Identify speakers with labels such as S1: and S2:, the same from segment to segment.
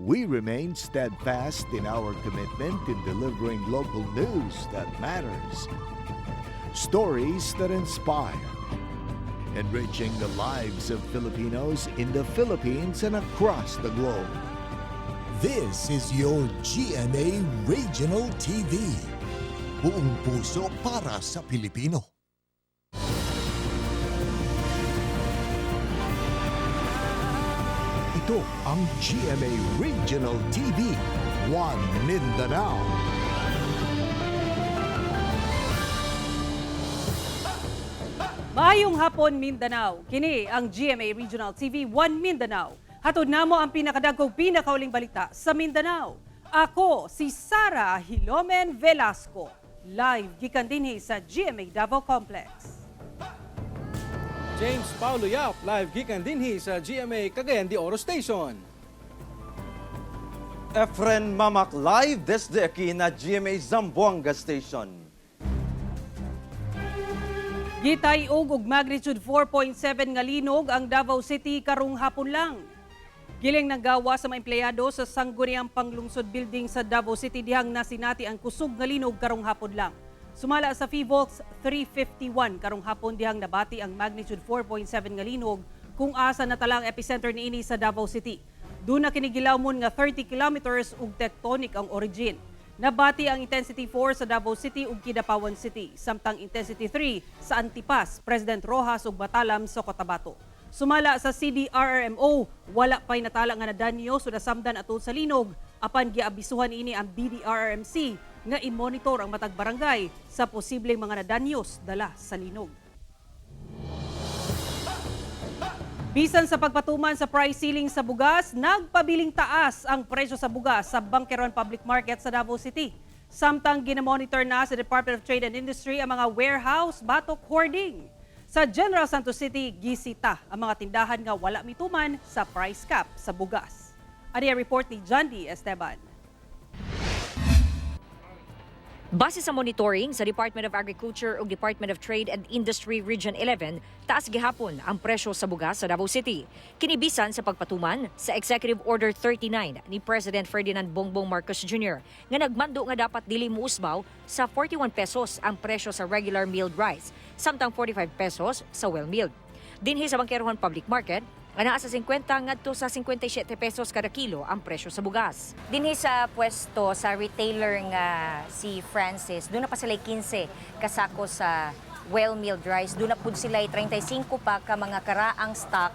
S1: we remain steadfast in our commitment in delivering local news that matters, stories that inspire, enriching the lives of Filipinos in the Philippines and across the globe.
S2: This is your GMA Regional TV. Buong puso para sa Pilipino. Ito ang GMA Regional TV, One Mindanao.
S3: Maayong hapon, Mindanao. Kini ang GMA Regional TV, One Mindanao. Hatod namo ang pinakadagkog pinakauling balita sa Mindanao. Ako si Sara Hilomen Velasco. Live gikan dinhi sa GMA Davao Complex.
S4: James Paulo Yap, live gikan dinhi sa GMA Cagayan de Oro Station.
S5: Efren Mamak live desde aquí na GMA Zamboanga Station.
S3: Gitay og magnitude 4.7 nga linog ang Davao City karong hapon lang. Giling ng gawa sa mga empleyado sa Sangguniang Panglungsod Building sa Davao City dihang nasinati ang kusog nga linog karong hapon lang. Sumala sa PHIVOLTS 351 karong hapon dihang nabati ang magnitude 4.7 nga linog kung asa natalang epicenter niini sa Davao City. Doon na kinigilawmon nga 30 kilometers ug tectonic ang origin. Nabati ang intensity 4 sa Davao City ug Kidapawan City, samtang intensity 3 sa Antipas, President Roxas ug Batalam sa Cotabato. Sumala sa CDRRMO, wala pa'y natala nga nadanyo so nasamdan ato sa linog. Apan giabisuhan ini ang BDRRMC nga i-monitor ang matag barangay sa posibleng mga nadanyos dala sa linog. Bisan sa pagpatuman sa price ceiling sa bugas, nagpabiling taas ang presyo sa bugas sa Bangkeron Public Market sa Davao City. Samtang ginamonitor na sa Department of Trade and Industry ang mga warehouse batok hoarding. Sa General Santos City, gisita ang mga tindahan nga wala mituman sa price cap sa bugas. Ari ang report ni John D. Esteban.
S6: Base sa monitoring sa Department of Agriculture ug Department of Trade and Industry Region 11, taas gihapon ang presyo sa bugas sa Davao City. Kinibisan sa pagpatuman sa Executive Order 39 ni President Ferdinand Bongbong Marcos Jr. nga nagmando nga dapat dili muusbaw sa 41 pesos ang presyo sa regular milled rice, samtang 45 pesos sa well-milled. Dinhi sa Bangkeron Public Market, ana sa 50 ngadto sa 57 pesos kada kilo ang presyo sa bugas.
S7: Dinhi sa pwesto sa retailer nga si Francis, doon na pa sila 15 kasako sa well-milled rice. Doon na po sila 35 pa ka mga karaang stock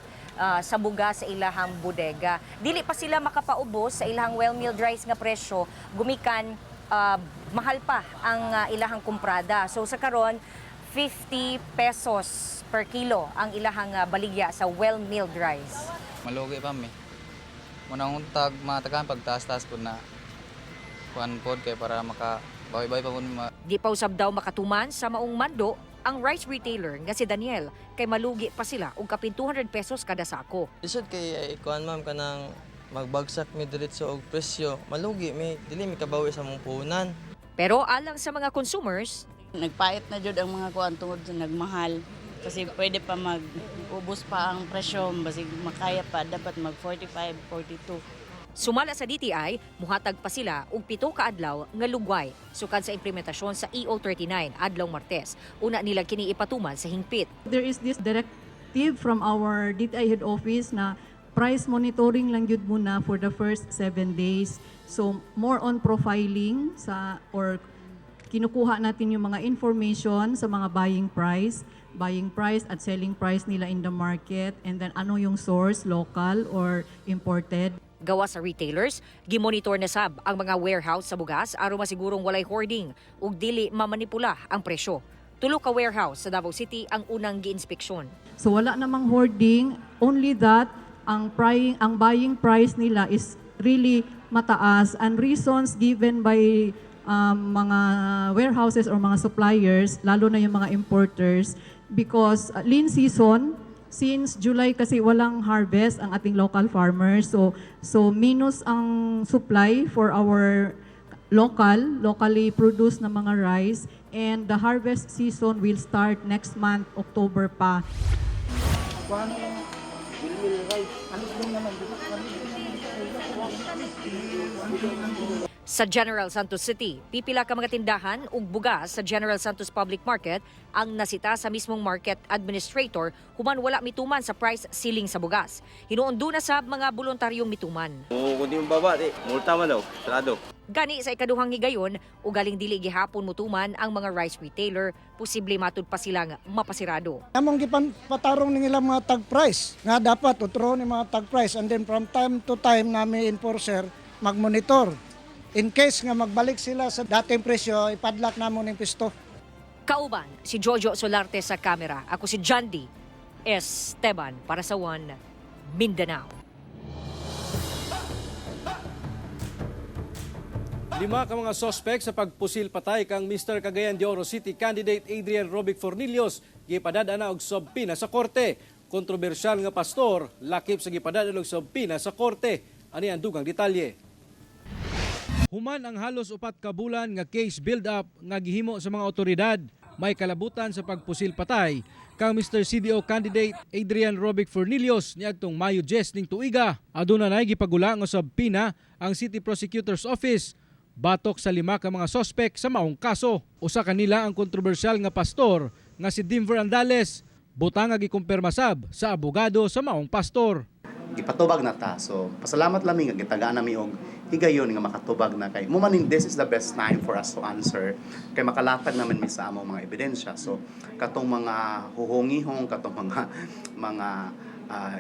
S7: sa bugas sa ilahang bodega. Dili pa sila makapaubos sa ilahang well-milled rice nga presyo, gumikan mahal pa ang ilahang kumprada. So sa karon 50 pesos per kilo ang ilahang baligya sa well-milled rice.
S8: Malugi pa mi. Munang untag matagan pagtaas-taas po na kuan pod kay para makabawi-bawi pa po.
S6: Di pa usab daw makatuman sa maong mando ang rice retailer nga si Daniel kay malugi pa sila og kapin 200 pesos kada sako.
S9: Isod kay kuan ma'am kanang magbagsak mi diretso og presyo, malugi mi dili mi kabawi sa mong puhunan.
S6: Pero alang sa mga consumers,
S10: nagpait na jud ang mga kuan tungod sa nagmahal. Kasi pwede pa mag-ubos pa ang presyo, basig makaya pa, dapat mag-45, 42.
S6: Sumala sa DTI, muhatag pa sila og 7 ka adlaw nga lugway sukad sa implementasyon sa EO39 adlaw Martes. Una nila kini ipatuman sa hingpit.
S11: There is this directive from our DTI head office na price monitoring lang yun muna for the first 7 days. So more on profiling or kinukuha natin yung mga information sa mga buying price at selling price nila in the market, and then ano yung source, local or imported.
S6: Gawa sa retailers, gimonitor na sab ang mga warehouse sa bugas aron masigurong walay hoarding ug dili mamanipula ang presyo. 3 ka warehouse sa Davao City ang unang giinspeksyon.
S11: So wala namang hoarding, only that ang buying price nila is really mataas, and reasons given by mga warehouses or mga suppliers, lalo na yung mga importers, because lean season, since July kasi walang harvest ang ating local farmers, so minus ang supply for our locally produced na mga rice, and the harvest season will start next month, October pa.
S6: Sa General Santos City, pipila ka mga tindahan ug bugas sa General Santos Public Market ang nasita sa mismong market administrator human wala mituman sa price ceiling sa bugas. Hinuondo na sa mga voluntaryong mituman.
S9: Kung di mo baba, multa man daw, sarado.
S6: Gani sa ikaduhang higayon, ugaling dili gihapon mutuman ang mga rice retailer, posible matud pa silang mapasirado.
S12: Among gipatarong nila mga tag price nga dapat uturon ni mga tag price, and then from time to time namin enforcer magmonitor. In case nga magbalik sila sa dating presyo, ipadlak namon ng pisto.
S6: Kauban, si Jojo Solarte sa kamera. Ako si Jandy Esteban para sa One Mindanao.
S4: 5 ka mga sospek sa pagpusil patay kang Mr. Cagayan de Oro City candidate Adrian Robic Fornillos gipadadana og sobpina sa korte. Kontrobersyal nga pastor lakip sa gipadadana og sobpina sa korte. Ani ang dugang detalye. Human ang halos 4 ka bulan nga case build-up nga gihimo sa mga otoridad, may kalabutan sa pagpusil patay kang Mr. CDO candidate Adrian Robic Fornillos niadtong Mayo 10 ning tuiga. Aduna nay gipagula nga subpina ang City Prosecutor's Office batok sa 5 ka mga sospek sa maong kaso. Usa kanila ang kontrobersyal nga pastor nga si Denver Andales, butang nga gikumpirma sab sa abogado sa maong pastor.
S13: Ipatubag na ta. So, pasalamat laming nga gitagaan nami og higayon nga makatubag na kay mumaning this is the best time for us to answer kay makalatag naman mi sa among mga ebidensya. So, katong mga huhungihong, katong mga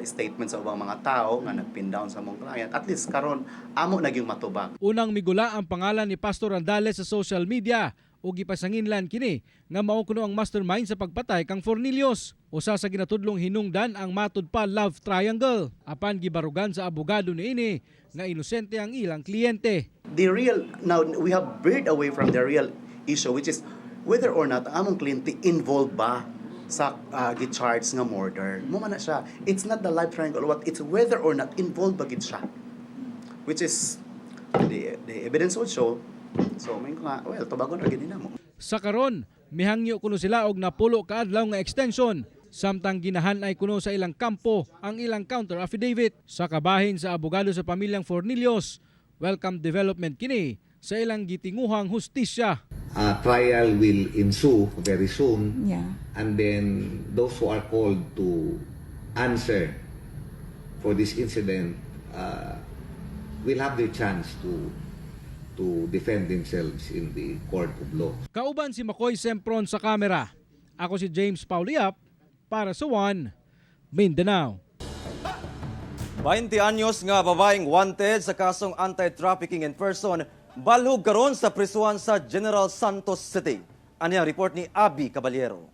S13: statements sa ubang mga tao nga nagpin down sa among client, at least karon amo naging matubag.
S4: Unang migula ang pangalan ni Pastor Andales sa social media o gipasanginlan kini nga mao kuno ang mastermind sa pagpatay kang Fornillos. Usa sa ginatudlong hinungdan ang matud pa love triangle. Apan gibarugan sa abogado niini nga inosente ang ilang kliyente.
S13: Now we have veered away from the real issue, which is whether or not ang among kliyente involved ba sa gi-charge nga murder. Mo man na siya. It's not the love triangle, what it's whether or not involved ba gid siya. Which is the evidence would show. So may nga, well, tubagon ra gid namo. Sa karon, mihangyo kuno sila og napulo ka adlaw nga extension. Samtang ginahanay kuno sa ilang kampo ang ilang counter affidavit. Sa kabahin sa abogado sa pamilyang Fornillos, welcome development kini sa ilang gitinguhang hustisya.
S14: Trial will ensue very soon, and then those who are called to answer for this incident will have their chance to defend themselves in the court of law.
S4: Kauban si Makoy Sempron sa kamera. Ako si James Pauliap para sa One Mindanao.
S5: 20 anyos nga babaeng wanted sa kasong anti-trafficking in person balhog karon sa prisuhan sa General Santos City. Ani ang report ni Abby Caballero.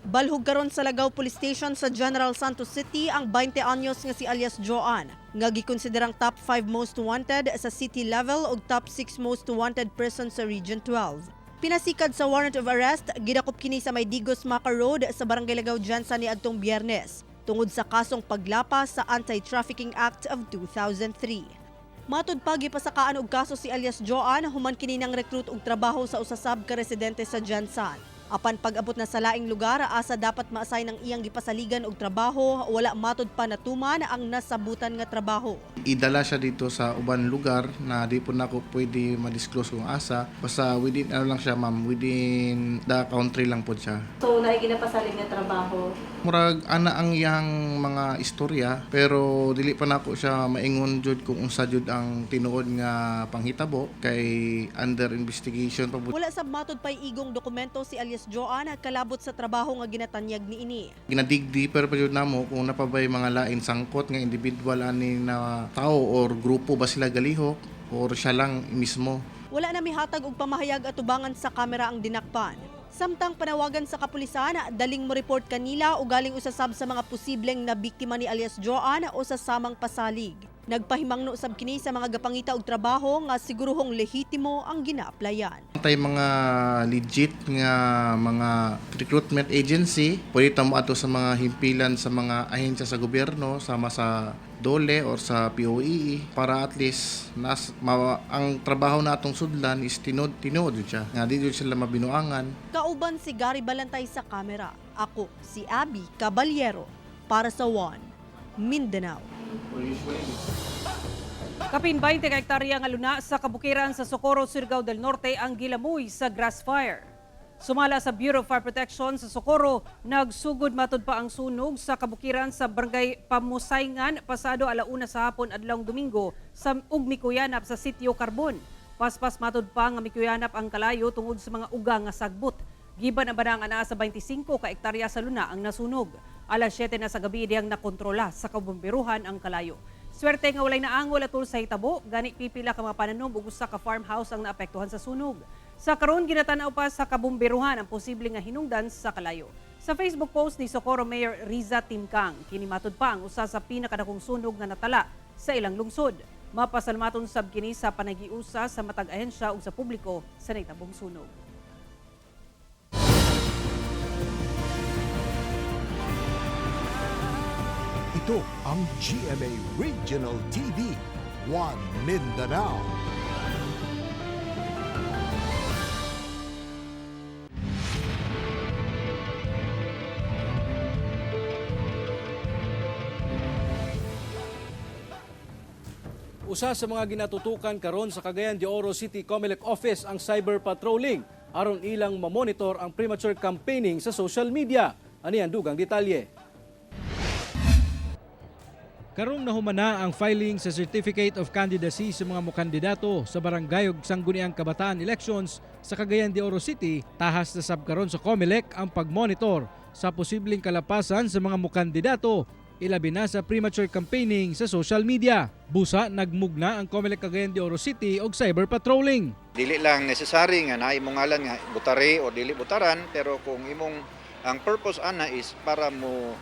S15: Balhog karon sa Lagaw Police Station sa General Santos City ang 20 anyos nga si alias Joan, nga gikonsiderang top 5 most wanted sa city level ug top 6 most wanted person sa Region 12. Pinasikad sa warrant of arrest, gidakop kini sa May Digos Maca Road sa Barangay Lagaw Jansa niadtong Biyernes tungod sa kasong paglapas sa Anti-Trafficking Act of 2003. Matud pa gipasakaan og kaso si alias Joan human kini nang recruit og trabaho sa usasab ka residente sa Jansan. Apan pag-abot na sa laing lugar, asa dapat ma-assign ang iyang gipasaligan og trabaho, wala matud pa natuman ang nasabutan nga trabaho.
S16: Idala siya dito sa uban lugar na di po na ako pwede ma-disclose kung asa. Basta within lang siya ma'am, within the country lang po siya.
S15: So naay ginapasalig nga trabaho?
S16: Murag ana ang iyang mga istorya, pero dili pa nako siya maingon jud kung unsa jud ang tinuod nga panghitabo kay under investigation pa.
S15: Wala sab matud pay igong dokumento si alias Joan kalabot sa trabaho nga ginatanyag niini.
S16: Ginadig deeper pa jud namo kung napabay mga lain sangkot nga individual ani na tao or grupo ba sila galihok or siya lang mismo.
S15: Wala na mihatag og pamahayag atubangan sa kamera ang dinakpan. Samtang panawagan sa kapulisan, daling mo report kanila o galing usasab sa mga posibleng na biktima ni alias Joan o sa samang pasalig. Nagpahimangno sab kini sa mga gapangita og trabaho nga siguruhong lehitimo ang gina-applyan.
S16: Tay mga legit nga mga recruitment agency, pwede ta mo ato sa mga himpilan sa mga ahensya sa gobyerno sama sa DOLE or sa POEE para at least ang trabaho na atong sudlan is tinod siya. Nga di sila mabinuangan.
S15: Kauban si Gary Balantay sa kamera. Ako si Abby Caballero para sa One Mindanao.
S3: Kapin 20 ka hektarya nga luna sa kabukiran sa Socorro, Surigao del Norte ang gilamoy sa grass fire. Sumala sa Bureau of Fire Protection sa Socorro, nagsugod matud pa ang sunog sa kabukiran sa Barangay Pamusayngan pasado 1:00 sa hapon adlawng Domingo sa Mikuyanap sa Sitio Carbon. Paspas matud pa nga mikuyanap ang kalayo tungod sa mga uga nga sagbot. Giban ang banang ana sa 25 ka hektarya sa luna ang nasunog. Alas 7 na sa gabi diyang nakontrola sa kabomberuhan ang kalayo. Swerte nga walay naangol atol sa hitabo, gani pipila ka mga pananom ug usa ka farmhouse ang naapektuhan sa sunog. Sa karon ginatanaw pa sa kabomberuhan ang posible nga hinungdan sa kalayo. Sa Facebook post ni Socorro Mayor Riza Timkang, kinimatud pa ang usa sa pinakadakong sunog nga natala sa ilang lungsod. Mapasalmaton sab kini sa panagiusa sa matag ahensya ug sa publiko sa nahitabong sunog.
S2: Ito ang GMA Regional TV, One Mindanao.
S4: Usa sa mga ginatutukan karon sa Cagayan de Oro City Comelec Office ang cyber patrolling aron ilang mamonitor ang premature campaigning sa social media. Ani ang dugang detalye. Karong nahumana ang filing sa Certificate of Candidacy sa mga mokandidato sa Barangay ug Sangguniang Kabataan Elections sa Cagayan de Oro City, tahas na sabkaron sa COMELEC ang pagmonitor sa posibleng kalapasan sa mga mokandidato, ilabi na sa premature campaigning sa social media. Busa nagmugna ang COMELEC Cagayan de Oro City og cyber patrolling.
S17: Dili lang necessary nga na imong ngalan nga butare o dili butaran, pero kung imong ang purpose ana is para mo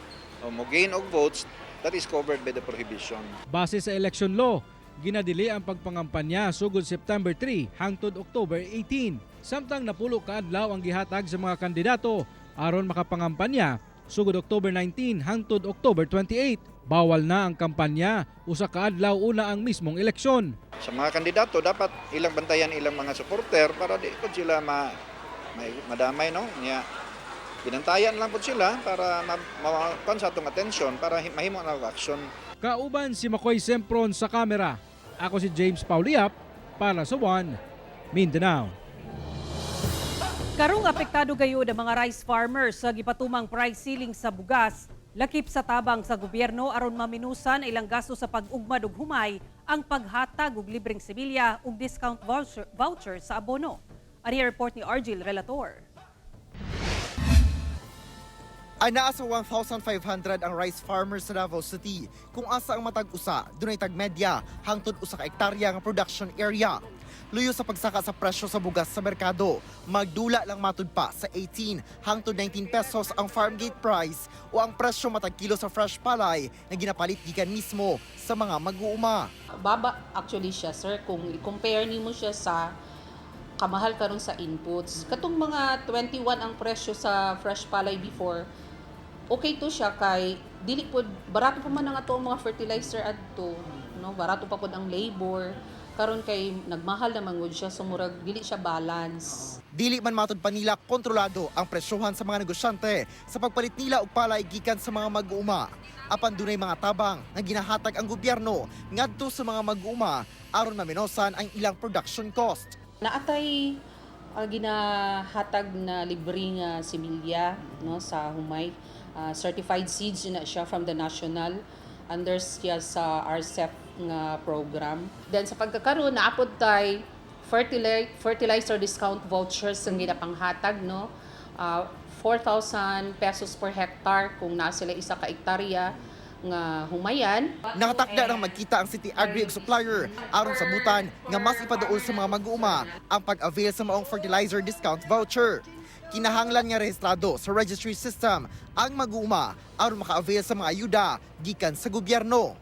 S17: gain og votes, that is covered by the prohibition.
S4: Base sa election law, ginadili ang pagpangampanya sugod September 3 hangtod October 18. Samtang napulo ka adlaw ang gihatag sa mga kandidato aron makapangampanya sugod October 19 hangtod October 28. Bawal na ang kampanya usa ka adlaw una ang mismong eleksyon.
S17: Sa mga kandidato dapat ilang bantayan ilang mga supporter para di ko sila madamay no niya. Pinantayan lang po sila para makuha sa atong atensyon para mahimo na action.
S4: Kauban si Makoy Sempron sa kamera. Ako si James Pauliap para sa One Mindanao.
S3: Karong apektado gayud ang mga rice farmers sa gipatumang price ceiling sa bugas, lakip sa tabang sa gobyerno aron maminusan ilang gasto sa pag-ugmad ug humay ang paghatag og libreng semilya ug discount voucher sa abono. Ani report ni Argil Relator.
S18: Anaa sa 1,500 ang rice farmers sa Davao City kung asa ang matag-usa, dunay tag-medya hangtod usa ka hektarya nga production area. Luyo sa pagsaka sa presyo sa bugas sa merkado, magdula lang matud pa sa 18 hangtod 19 pesos ang farm gate price o ang presyo matag kilo sa fresh palay na ginapalit gikan mismo sa mga mag-uuma.
S19: Baba actually siya, sir, kung i-compare nimo siya sa kamahal karon sa inputs. Katong mga 21 ang presyo sa fresh palay before, okay to siya kay dili pod barato pa man ang ato mga fertilizer adto, no? Barato pa pod ang labor. Karon kay nagmahal naman gud siya, so murag dili siya balance.
S18: Dili man matud pa nila kontrolado ang presyohan sa mga negosyante sa pagpalit nila og palay gikan sa mga mag-uuma. Apan dunay mga tabang nga ginahatag ang gobyerno ngadto sa mga mag-uuma aron maminosan ang ilang production cost.
S19: Naatay ginahatag na libre nga similya, no, sa humay. Certified seeds na siya from the national under siya sa RCEP nga program. Then sa pagkakaroon naapod tay fertilizer discount vouchers ang ginapanghatag, no. 4,000 pesos per hectare kung naa sila isa ka hektarya nga humayan.
S18: Nakatakda ng magkita ang City Agri ug supplier aron sa butan nga mas ipaduol sa mga mag-uuma ang pag-avail sa maong fertilizer discount voucher. Kinahanglan nga rehistrado sa registry system ang mag-uuma aron maka-avail sa mga ayuda gikan sa gobyerno.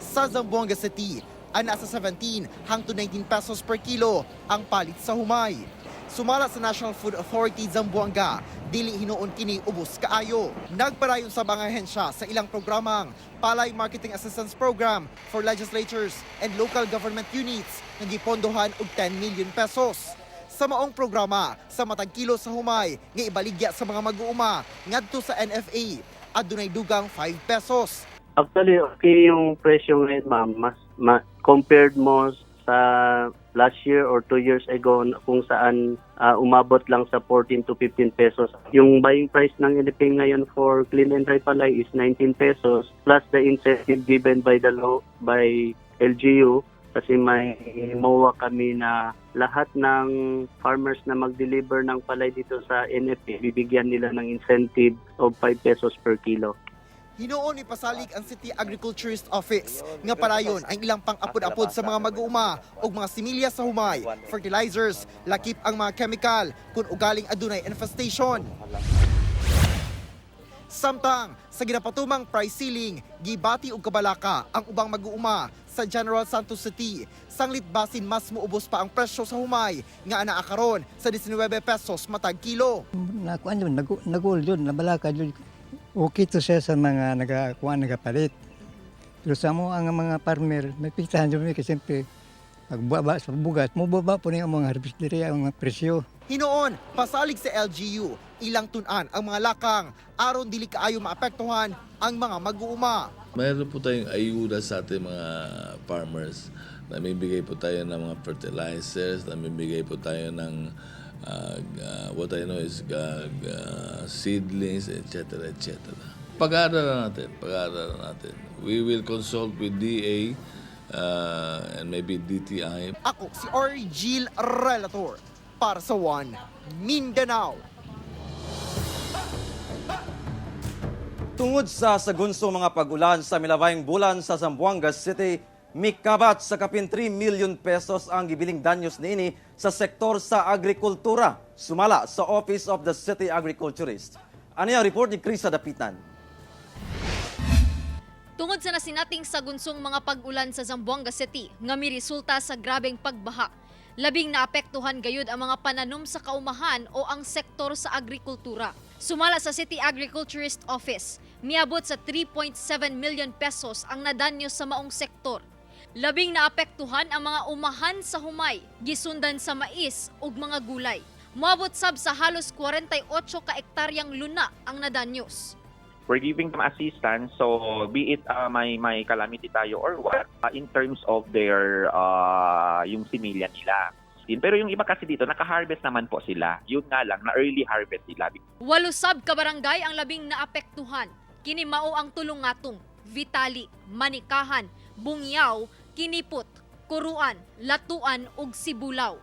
S18: Sa Zamboanga City, ana sa 17 hangtod 19 pesos per kilo ang palit sa humay. Sumala sa National Food Authority Zamboanga, dili hinuon kini ubos kaayo. Nagparayon sa mga ahensya sa ilang programang Palay Marketing Assistance Program for legislatures and local government units nga gipondohan og 10 million pesos. Sa maong programa sa matag kilo sa humay nga ibaligya sa mga mag-uuma ngadto sa NFA, adunay dugang 5 pesos.
S20: Actually, okay yung presyo ngayon, ma'am. Compared mo sa last year or 2 years ago kung saan umabot lang sa 14 to 15 pesos. Yung buying price ng NFA ngayon for clean and dry palay is 19 pesos plus the incentive given by LGU kasi may MOA kami na lahat ng farmers na mag-deliver ng palay dito sa NFA, bibigyan nila ng incentive of 5 pesos per kilo.
S18: Hinoon ipasalig ang City Agriculturist Office nga parayon ang ilang pang-apod-apod sa mga mag-uuma o mga similya sa humay, fertilizers, lakip ang mga chemical kung ugaling adunay infestation. Samtang sa ginapatumang price ceiling, gibati og kabalaka ang ubang mag-uuma sa General Santos City. Sanglit basin mas muubos pa ang presyo sa humay nga anaa karon sa 19 pesos matag kilo.
S21: Nakuan yun, nagul yun, nabalaka yun. Okay to siya sa mga nagapalit. Pero sa mo ang mga farmer, may pitahan yun kasi siyempre magbaba sa bugas, mababa po niya ang mga harvestery, ang mga presyo.
S18: Hinoon, pasalig sa LGU, ilang tunan ang mga lakang aron dili kaayo maapektuhan ang mga mag-uuma.
S22: Mayroon po tayong ayuda sa ating mga farmers. Namibigay po tayo ng mga fertilizers, namibigay po tayo ng what I know is seedlings, etc. etc. Pag-aaralan natin. We will consult with DA and maybe DTI.
S18: Ako si Orgil Relator para sa One Mindanao.
S5: Tungod sa sagunsong mga pag-ulan sa milabayng bulan sa Zamboanga City, mikabat sa kapin 3 million pesos ang gibiling danyos niini sa sektor sa agrikultura, sumala sa Office of the City Agriculturist. Ano yung report ni Krisa Dapitan?
S23: Tungod sa nasinating sagunsong mga pag-ulan sa Zamboanga City, nga miresulta sa grabeng pagbaha, labing naapektuhan gayud ang mga pananom sa kaumahan o ang sektor sa agrikultura. Sumala sa City Agriculturist Office, miabot sa 3.7 million pesos ang nadanyo sa maong sektor. Labing naapektuhan ang mga umahan sa humay, gisundan sa mais ug mga gulay. Moabot sab sa halos 48 ka ektaryang luna ang nadanyos.
S24: We're giving them assistance, so be it may calamity tayo or what, in terms of their yung similya nila. Pero yung iba kasi dito, naka-harvest naman po sila. Yun nga lang, na early harvest sila.
S23: 8 sab ka barangay ang labing naapektuhan. Kini mao ang Tulungatong, Vitali, Manikahan, Bungyaw, Kinipot, Kuruan, Latuan ug Sibulaw.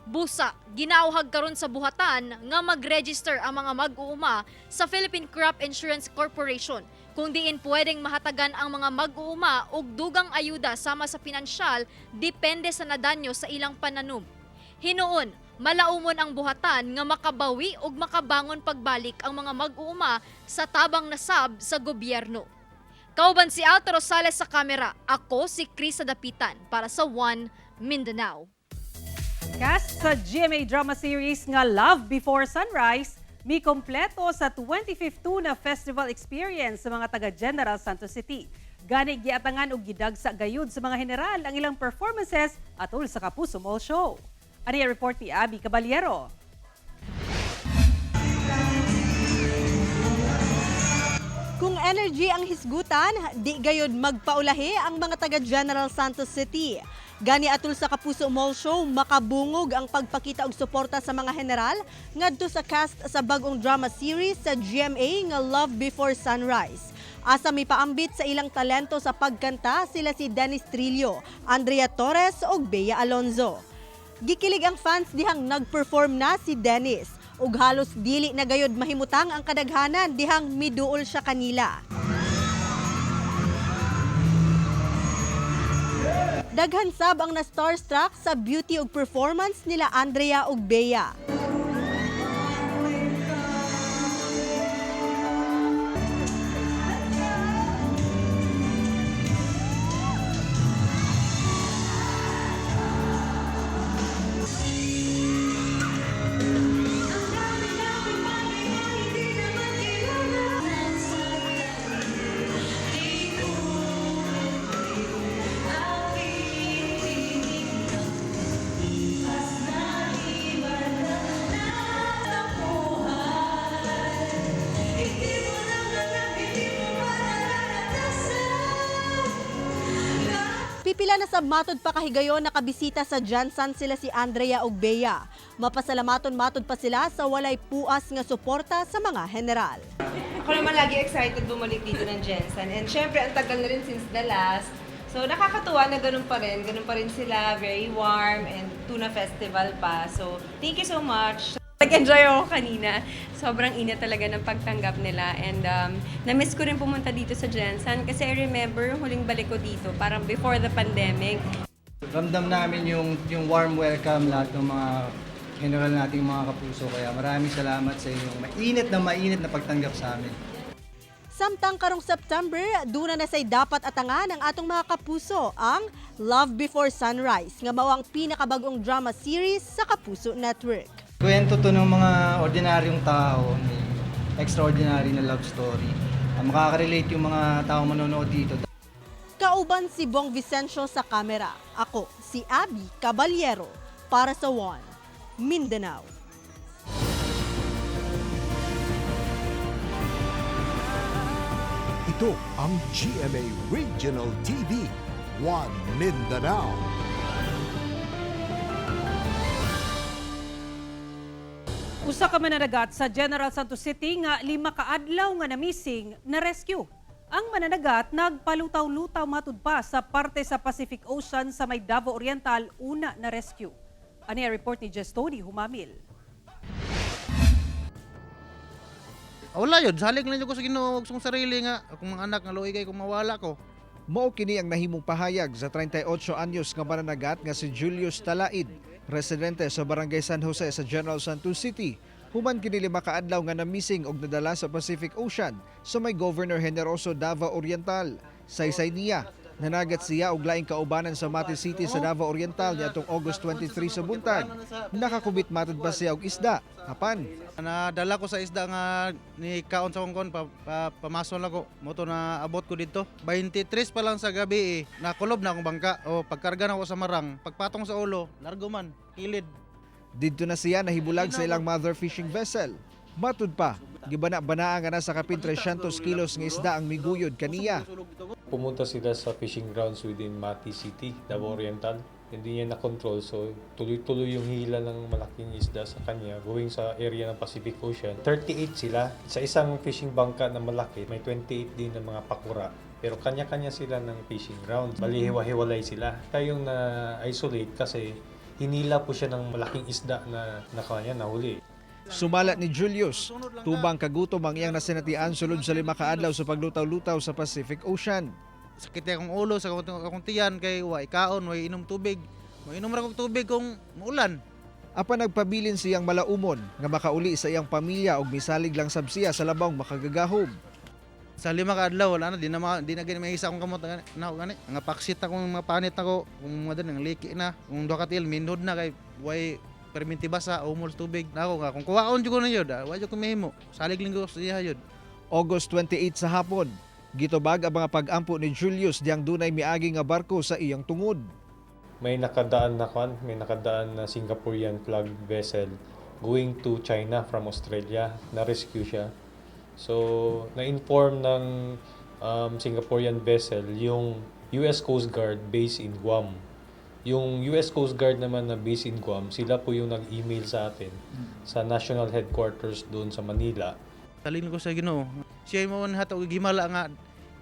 S23: Busa, ginauhag karon sa buhatan nga mag-register ang mga mag-uuma sa Philippine Crop Insurance Corporation kung diin pwedeng mahatagan ang mga mag-uuma og dugang ayuda sama sa pinansyal depende sa nadanyo sa ilang pananom. Hinoon, malaumon ang buhatan nga makabawi ug makabangon pagbalik ang mga mag-uuma sa tabang nasab sa gobyerno. Kauban si Alta Rosales sa kamera, ako si Krisa Dapitan para sa One Mindanao.
S3: Cast sa GMA drama series nga Love Before Sunrise, mi kompleto sa 25th na festival experience sa mga taga General Santos City. Gani giatangan og gidagsa gayud sa mga general ang ilang performances atol sa Kapuso Mall Show. Ani report ni Abby Caballero.
S15: Kung energy ang hisgutan, di gayud magpaulahi ang mga taga General Santos City. Gani atol sa Kapuso Mall Show, makabungog ang pagpakita og suporta sa mga general ngadto sa cast sa bagong drama series sa GMA nga Love Before Sunrise. Asa may paambit sa ilang talento sa pagkanta sila si Dennis Trillo, Andrea Torres ug Bea Alonzo. Gikilig ang fans dihang nag-perform na si Dennis ug halos dili na gayud mahimutang ang kadaghanan dihang miduol siya kanila. Daghan sab ang na starstruck sa beauty ug performance nila Andrea ug Bea. Pipila na sa matod pa kahigayon nakabisita sa Jansan sila si Andrea ug Bea. Mapasalamaton matod pa sila sa walay puas nga suporta sa mga general.
S1: Ako naman lagi excited bumalik dito ng Jansan. And syempre, ang tagal na rin since the last. So nakakatuwa na ganun pa rin sila, very warm and tuna festival pa. So thank you so much. Nag-enjoy ako kanina. Sobrang init talaga ng pagtanggap nila and na-miss ko rin pumunta dito sa Jansan kasi I remember yung huling balik ko dito, parang before the pandemic.
S7: Ramdam namin yung warm welcome lahat ng mga general nating mga kapuso. Kaya maraming salamat sa inyong mainit na pagtanggap sa amin.
S15: Samtang karong September, duna na say dapat atangan ang atong mga kapuso ang Love Before Sunrise, nga mao ang pinakabagong drama series sa Kapuso Network.
S7: Kwento to ng mga ordinaryong tao, may extraordinary na love story. Makaka-relate yung mga tao manonood dito.
S15: Kauban si Bong Vicencio sa kamera. Ako, si Abby Caballero, para sa One Mindanao.
S2: Ito ang GMA Regional TV, One Mindanao.
S3: Usa ka mananagat sa General Santos City nga 5 kaadlaw nga na-missing na rescue. Ang mananagat nagpalutaw-lutaw matud pa sa parte sa Pacific Ocean sa may Davao Oriental una na rescue. Ani ang report ni Jestoni Humamil.
S16: Wala yun, salig na ko sa Ginoo sa sarili nga akong mga anak nga luoy kay kung mawala ko.
S8: Mao kini ang nahimong pahayag sa 38 anyos nga mananagat nga si Julius Talaid, residente sa Barangay San Jose sa General Santos City. Human kini 5 kaadlaw nga na-missing og nadala sa Pacific Ocean sa may Governor Generoso Davao Oriental. Saysay niya, nanagat siya og laing kaubanan sa Mati City sa Davao Oriental niadtong August 23 sa buntag. Nakakubit matud pa siya og isda. Apan
S16: Nadala ko sa isda nga ni kaon sa kongkon pamason lang ko moto na abot ko dito 23 pa lang sa gabi nakulob na akong bangka o pagkarga na ako sa marang pagpatong sa ulo largo man kilid.
S8: Didto na siya nahibulag sa ilang mother fishing vessel. Matud pa, gibana-banaan nga na sa kapin 300 kilos nga isda ang miguyod kaniya.
S10: Pumunta sila sa fishing grounds within Mati City, Davao Oriental. Hindi niya na-control, so tuloy-tuloy yung hila ng malaking isda sa kanya going sa area ng Pacific Ocean. 38 sila. Sa isang fishing bangka na malaki, may 28 din ng mga pakura. Pero kanya-kanya sila ng fishing grounds. Bali, hiwa-hiwalay sila. Kaya yung na-isolate kasi hinila po siya ng malaking isda na nahuli.
S8: Sumalat ni Julius, tubang kagutom ang iyang nasinatian sulod sa 5 kaadlaw sa paglutaw-lutaw sa Pacific Ocean.
S16: Sakit akong ulo sa akong tiyan kay wa ikaon way inom tubig. Mainom ra kog tubig kung muulan.
S8: Apan nagpabilin siyang malaumon nga makauli sa iyang pamilya og misalig lang sab siya sa labang makagagahom.
S16: Sa 5 ka adlaw wala na di na gani may isa akong kamot gani nga paksit akong mga panit nako kung mga ng liki na kung 2 ka til minod na kay way perminti basa umol tubig nako nga kung kuwaon jud ko na yun wa jud ko mahimo salig linggo sa iya yun.
S8: August 28 sa hapon, gitubag ang mga pag-ampo ni Julius diyang dunay miagi nga barko sa iyang tungod.
S10: May nakadaan na Singaporean flag vessel going to China from Australia. Na-rescue siya. So, na-inform ng Singaporean vessel yung US Coast Guard based in Guam. Yung US Coast Guard naman na based in Guam, sila po yung nag-email sa atin sa national headquarters doon sa Manila.
S16: Saling ko sa Ginoo. Siya mo man hatag gimala nga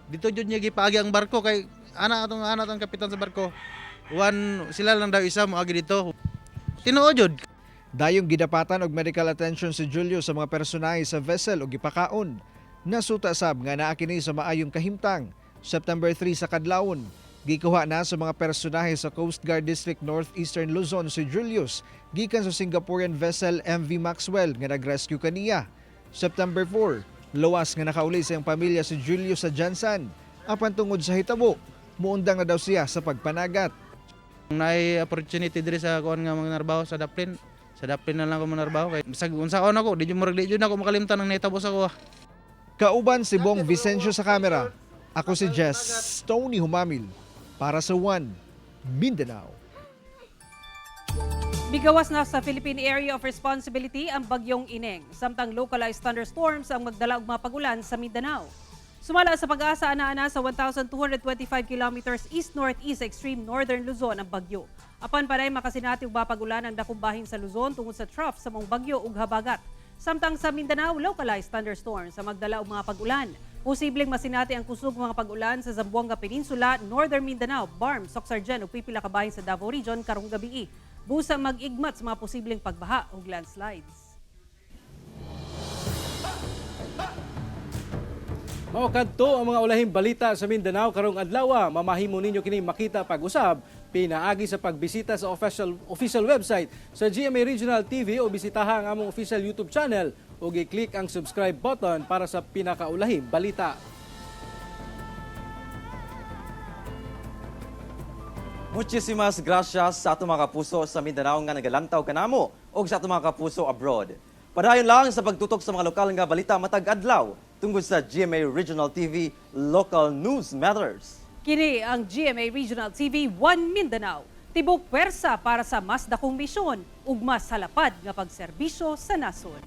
S16: dito jud niya gipaagi ang barko kay ana atong kapitan sa barko. Sila lang daw isa mo agi dito. Tinuod jud.
S8: Dayong gidapatan og medical attention si Julio sa mga personahe sa vessel og gipakaon. Nasuta sab nga naa kini sa maayong kahimtang. September 3 sa kadlawon, gikuha na sa mga personahe sa Coast Guard District Northeastern Luzon si Julius gikan sa Singaporean vessel MV Maxwell nga nagrescue kaniya. September 4, luwas nga nakauli sa iyang pamilya si Julius sa Jansan. Apan tungod sa hitabo, muundang na daw siya sa pagpanagat.
S16: Nay opportunity diri sa kuan nga mga narbaho sa Daplin. Sa Daplin na lang ko manarbaho kay bisag unsaon ako, di jud ako makalimtan ng naitabo sa ko.
S8: Kauban si Bong Vicencio sa kamera. Ako si Jess Tony Humamil para sa One Mindanao.
S3: Bigawas na sa Philippine Area of Responsibility ang bagyong Ineng, samtang localized thunderstorms ang magdala og mga pagulan sa Mindanao. Sumala sa pag-asa ana-ana sa 1,225 kilometers east-northeast extreme northern Luzon ang bagyo. Apan panay makasinati og mapag-ulan ang dakong bahin sa Luzon tungod sa trough sa mong bagyo ug habagat. Samtang sa Mindanao, localized thunderstorms sa magdala og mga pag-ulan. Posibleng masinati ang kusog mga pag-ulan sa Zamboanga Peninsula, Northern Mindanao, Barm, Socsargen ug pipila ka bahin sa Davao Region karong gabi. Busa mag-igmat sa mga posibleng pagbaha ug landslides.
S4: Mao kadto ang mga ulahing balita sa Mindanao karong adlaw. Mamahimo ninyo kini makita pag-usab pinaagi sa pagbisita sa official website sa GMA Regional TV o bisitaha ang among official YouTube channel ug i-click ang subscribe button para sa pinakaulahing balita.
S5: Muchísimas gracias sa atong mga kapuso sa Mindanao nga nagalantaw kanamo o sa atong mga kapuso abroad. Padayon lang sa pagtutok sa mga lokal nga balita matag adlaw tungkol sa GMA Regional TV Local News Matters.
S3: Kini ang GMA Regional TV 1 Mindanao. Tibok pwersa para sa mas dakong misyon ug mas halapad nga pagserbisyo sa nasod.